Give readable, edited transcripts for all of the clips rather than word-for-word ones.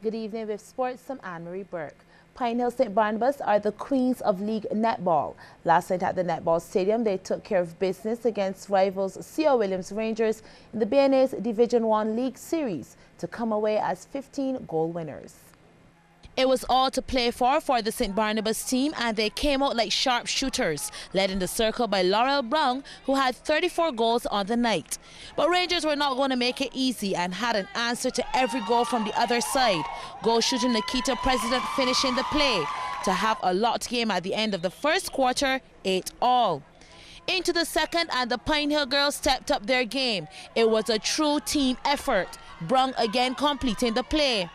Good evening with sports. I'm Anne-Marie Burke. Pine Hill St. Barnabas are the queens of league netball. Last night at the netball stadium, they took care of business against rivals C.O. Williams Rangers in the BNA's Division 1 League Series to come away as 15-goal winners. It was all to play for the St. Barnabas team, and they came out like sharpshooters, led in the circle by Laurel Brown, who had 34 goals on the night. But Rangers were not going to make it easy and had an answer to every goal from the other side. Goal shooter Nikita President finishing the play to have a locked game at the end of the first quarter, 8-all. Into the second, and the Pine Hill girls stepped up their game. It was a true team effort. Brown again completing the play.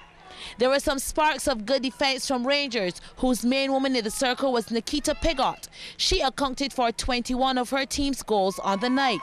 There were some sparks of good defense from Rangers, whose main woman in the circle was Nikita Pigot. She accounted for 21 of her team's goals on the night.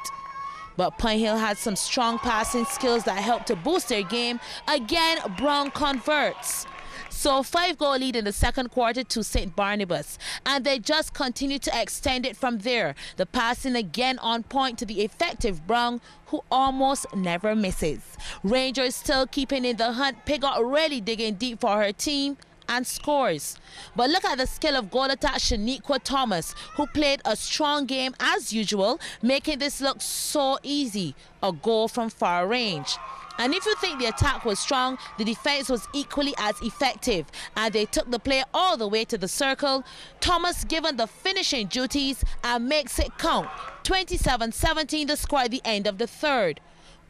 But Pine Hill had some strong passing skills that helped to boost their game. Again, Brown converts. So 5-goal lead in the second quarter to St. Barnabas, and they just continued to extend it from there. The passing again on point to the effective Brown, who almost never misses. Rangers still keeping in the hunt. Pigot really digging deep for her team and scores. But look at the skill of goal attack Shaniqua Thomas, who played a strong game as usual, making this look so easy. A goal from far range. And if you think the attack was strong, the defense was equally as effective, and they took the play all the way to the circle. Thomas given the finishing duties and makes it count. 27-17 the score at the end of the third.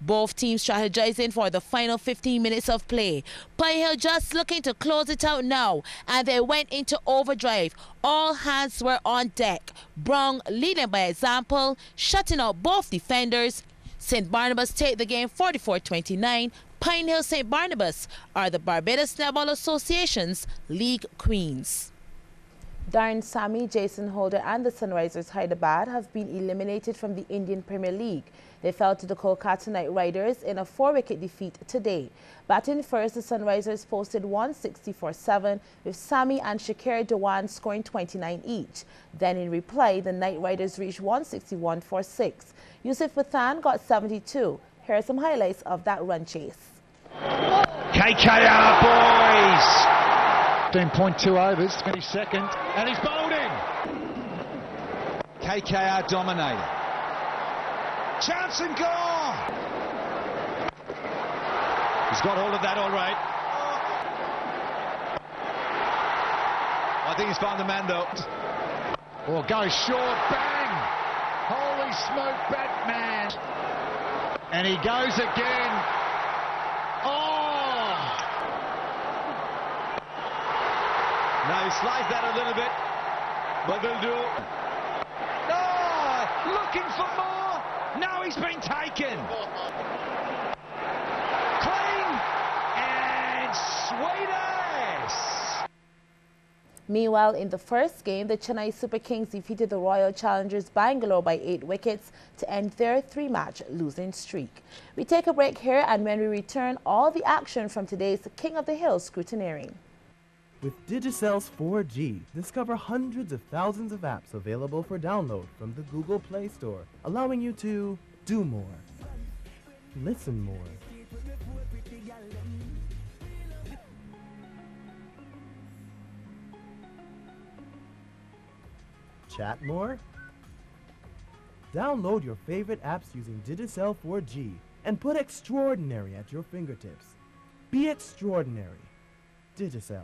Both teams strategizing for the final 15 minutes of play. Pine Hill just looking to close it out now, and they went into overdrive. All hands were on deck. Brown leading by example, shutting out both defenders. St. Barnabas take the game 44-29. Pine Hill St. Barnabas are the Barbados Netball Association's league queens. Darren Sammy, Jason Holder and the Sunrisers Hyderabad have been eliminated from the Indian Premier League. They fell to the Kolkata Knight Riders in a 4-wicket defeat today. Batting first, the Sunrisers posted 160 with Sammy and Shakir Dhawan scoring 29 each. Then in reply, the Knight Riders reached 161 for 6. Yusuf Pathan got 72. Here are some highlights of that run chase. KKR boys! 15.2 overs, 22nd, and he's bowled in. KKR dominated. Chance and goal! He's got hold of that all right. I think he's found the man though. Oh, goes short, bang! Holy smoke, Batman! And he goes again. Oh! Now he slides that a little bit, but they'll do. Oh, looking for more. Now he's been taken. Clean and sweet as. Meanwhile, in the first game, the Chennai Super Kings defeated the Royal Challengers Bangalore by 8 wickets to end their 3-match losing streak. We take a break here, and when we return, all the action from today's King of the Hill scrutineering. With Digicel's 4G, discover hundreds of thousands of apps available for download from the Google Play Store, allowing you to do more, listen more, chat more. Download your favorite apps using Digicel 4G and put extraordinary at your fingertips. Be extraordinary. Digicel.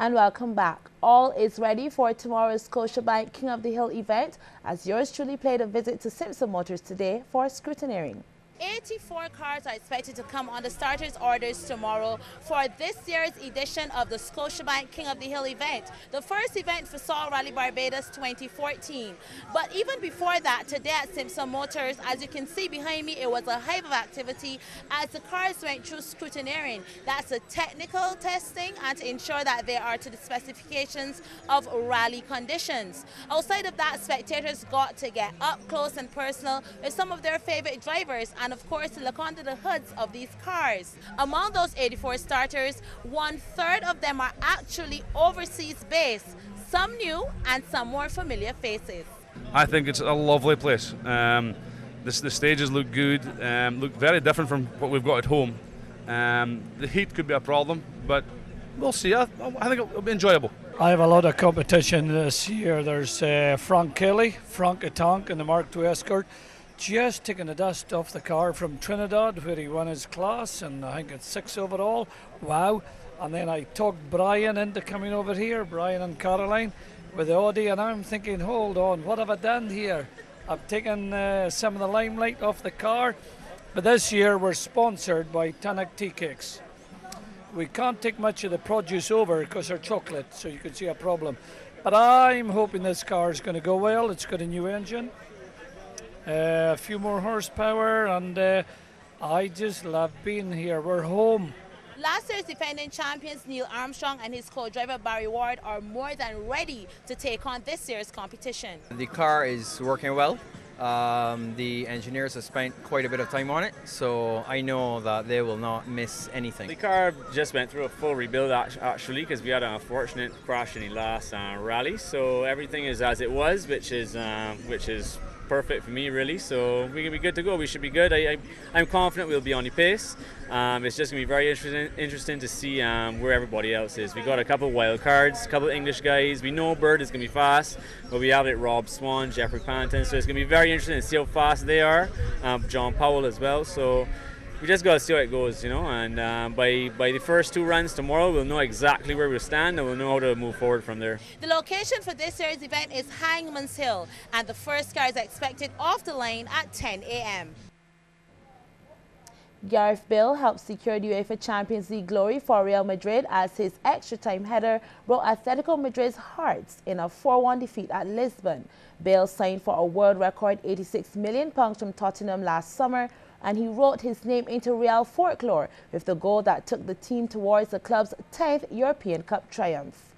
And welcome back. All is ready for tomorrow's Scotiabank King of the Hill event, as yours truly paid a visit to Simpson Motors today for scrutineering. 84 cars are expected to come on the starters' orders tomorrow for this year's edition of the Scotiabank King of the Hill event, the first event for Saw Rally Barbados 2014. But even before that, today at Simpson Motors, as you can see behind me, it was a hive of activity as the cars went through scrutineering. That's a technical testing and to ensure that they are to the specifications of rally conditions. Outside of that, spectators got to get up close and personal with some of their favorite drivers and of course to look under the hoods of these cars. Among those 84 starters, 1/3 of them are actually overseas based, some new and some more familiar faces. I think it's a lovely place. The stages look good, look very different from what we've got at home. The heat could be a problem, but we'll see. I think it'll be enjoyable. I have a lot of competition this year. There's Frank Kelly, Frank Atonk in the Mark II Escort, just taking the dust off the car from Trinidad where he won his class, and I think it's 6 overall. Wow. And then I talked Brian into coming over here, Brian and Caroline, with the Audi, and I'm thinking, hold on, what have I done here? I've taken some of the limelight off the car, but this year we're sponsored by Tannock Tea Cakes. We can't take much of the produce over because they're chocolate, so you can see a problem. But I'm hoping this car is going to go well. It's got a new engine, a few more horsepower, and I just love being here. We're home. Last year's defending champions Neil Armstrong and his co-driver Barry Ward are more than ready to take on this year's competition. The car is working well. The engineers have spent quite a bit of time on it, so I know that they will not miss anything. The car just went through a full rebuild actually, because we had an unfortunate crash in the last rally, so everything is as it was, which is perfect for me really, so we're going to be good to go. We should be good. I'm confident we'll be on the pace. It's just going to be very interesting to see where everybody else is. We've got a couple of wild cards, a couple of English guys. We know Bird is going to be fast, but we have Rob Swan, Jeffrey Panton, so it's going to be very interesting to see how fast they are. John Powell as well, so we just got to see how it goes, you know, and by the first 2 runs tomorrow we'll know exactly where we stand and we'll know how to move forward from there. The location for this year's event is Hangman's Hill, and the first car is expected off the line at 10 a.m. Gareth Bale helped secure the UEFA Champions League glory for Real Madrid as his extra-time header broke Atletico Madrid's hearts in a 4-1 defeat at Lisbon. Bale signed for a world record £86 million from Tottenham last summer, and he wrote his name into Real folklore with the goal that took the team towards the club's 10th European Cup triumph.